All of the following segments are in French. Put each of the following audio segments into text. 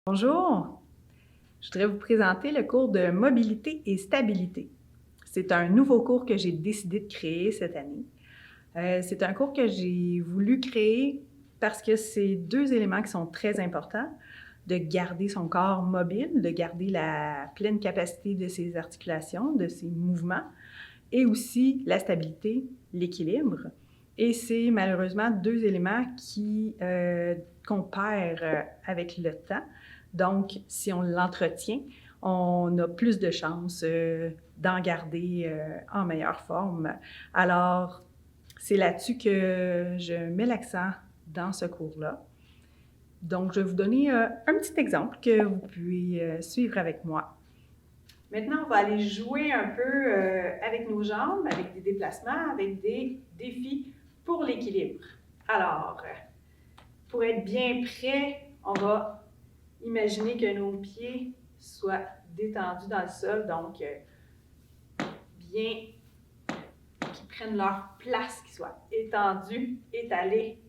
Bonjour, je voudrais vous présenter le cours de mobilité et stabilité. C'est un nouveau cours que j'ai décidé de créer cette année. C'est un cours que j'ai voulu créer parce que c'est deux éléments qui sont très importants, de garder son corps mobile, de garder la pleine capacité de ses articulations, de ses mouvements, et aussi la stabilité, l'équilibre. Et c'est malheureusement deux éléments qu'on perd avec le temps. Donc, si on l'entretient, on a plus de chances d'en garder en meilleure forme. Alors, c'est là-dessus que je mets l'accent dans ce cours-là. Donc, je vais vous donner un petit exemple que vous pouvez suivre avec moi. Maintenant, on va aller jouer un peu avec nos jambes, avec des déplacements, avec des défis pour l'équilibre. Alors, pour être bien prêt, on va imaginer que nos pieds soient détendus dans le sol, donc bien qu'ils prennent leur place, qu'ils soient étendus, étalés,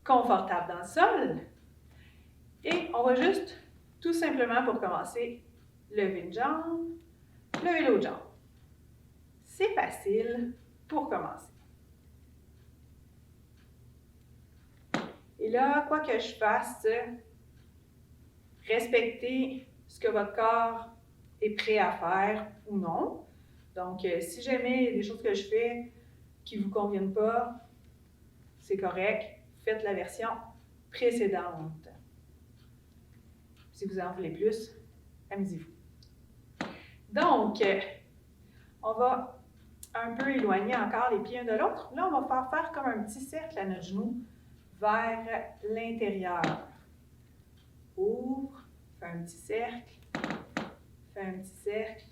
confortables dans le sol. Et on va juste, tout simplement pour commencer, lever une jambe, lever l'autre jambe. C'est facile pour commencer. Et là, quoi que je fasse, respectez ce que votre corps est prêt à faire ou non. Donc, si jamais il y a des choses que je fais qui ne vous conviennent pas, c'est correct. Faites la version précédente. Si vous en voulez plus, amusez-vous. Donc, on va un peu éloigner encore les pieds un de l'autre. Là, on va faire comme un petit cercle à notre genou vers l'intérieur. Ouvre, fais un petit cercle,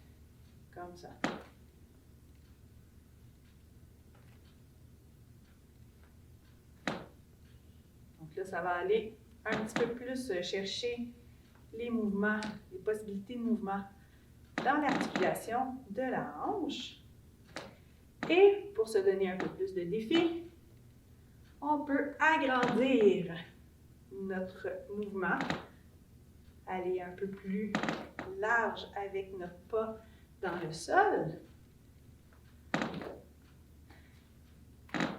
comme ça. Donc là, ça va aller un petit peu plus chercher les mouvements, les possibilités de mouvement dans l'articulation de la hanche. Et pour se donner un peu plus de défi, on peut agrandir notre mouvement, aller un peu plus large avec notre pas dans le sol.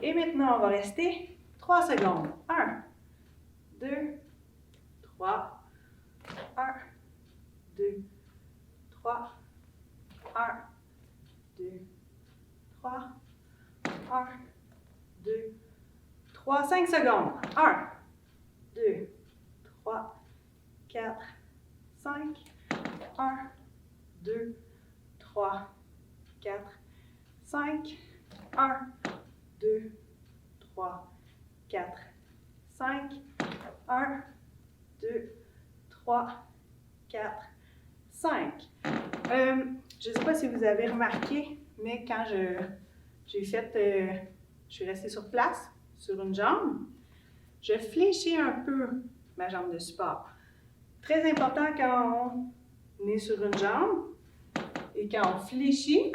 Et maintenant, on va rester 3 secondes. 1, 2, 3, 1, 2, 3, 1, 2, 3, 1, 2, 3, 5 secondes. 1, 2, 3, 4, 5, 1, 2, 3, 4, 5, 1, 2, 3, 4, 5, 1, 2, 3, 4, 5. Je ne sais pas si vous avez remarqué, mais quand je suis restée sur place, sur une jambe, je fléchis un peu ma jambe de support. Très important quand on est sur une jambe et quand on fléchit,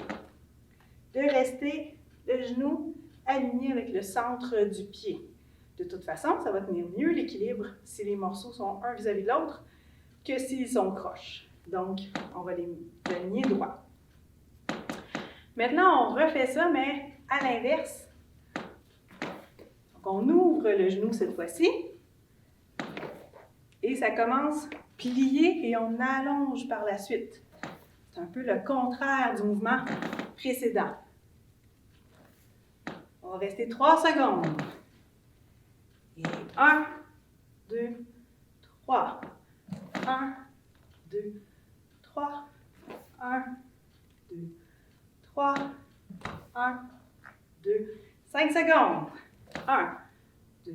de rester le genou aligné avec le centre du pied. De toute façon, ça va tenir mieux l'équilibre si les morceaux sont un vis-à-vis de l'autre que s'ils sont croches. Donc, on va les aligner droit. Maintenant, on refait ça, mais à l'inverse. Donc, on ouvre le genou cette fois-ci. Et ça commence plié et on allonge par la suite. C'est un peu le contraire du mouvement précédent. On va rester 3 secondes. Et 1, 2, 3. 1, 2, 3. 1, 2, 3. 1, 2, 5 secondes. 1, 2,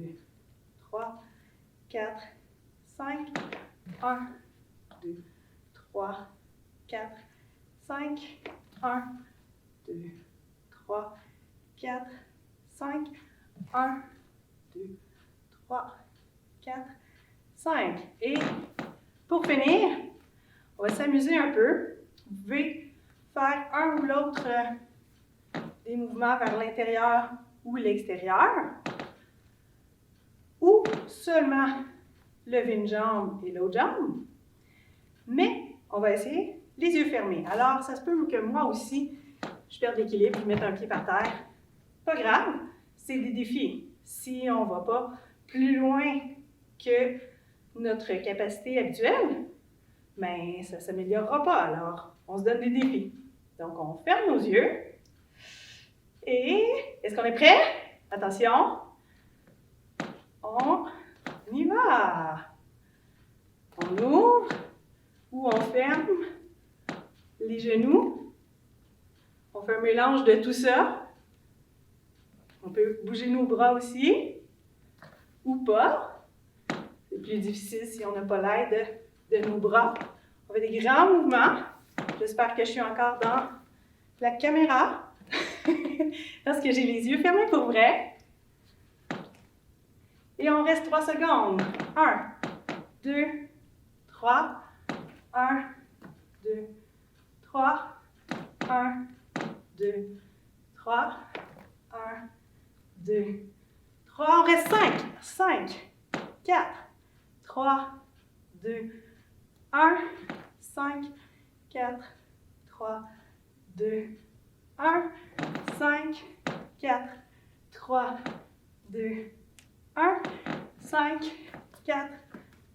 3, 4, 5. 1, 2, 3, 4, 5. 1, 2, 3, 4, 5. 1, 2, 3, 4, 5. Et pour finir, on va s'amuser un peu. Vous pouvez faire un ou l'autre des mouvements vers l'intérieur ou l'extérieur, ou seulement lever une jambe et l'autre jambe. Mais on va essayer les yeux fermés. Alors, ça se peut que moi aussi, je perde l'équilibre, je mette un pied par terre. Pas grave, c'est des défis. Si on ne va pas plus loin que notre capacité habituelle, mais ça ne s'améliorera pas. Alors, on se donne des défis. Donc, on ferme nos yeux. Et, est-ce qu'on est prêt? Attention. On y va. On ouvre ou on ferme les genoux. On fait un mélange de tout ça. On peut bouger nos bras aussi, ou pas. C'est plus difficile si on n'a pas l'aide de nos bras. On fait des grands mouvements. J'espère que je suis encore dans la caméra. Parce que j'ai les yeux fermés pour vrai. Et on reste 3 secondes. 1, 2, 3. 1, 2, 3. 1, 2, 3. 1, 2, 3. On reste 5. 5, 4, 3, 2, 1. 5, 4, 3, 2, 1. 5, 4, 3, 2, 1. 5, 4,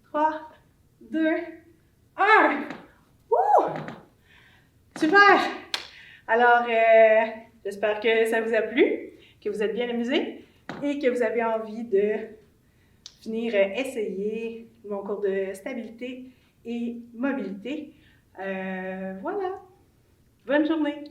3, 2, 1. Ouh! Super! Alors, j'espère que ça vous a plu, que vous êtes bien amusés et que vous avez envie de venir essayer mon cours de stabilité et mobilité. Voilà. Bonne journée!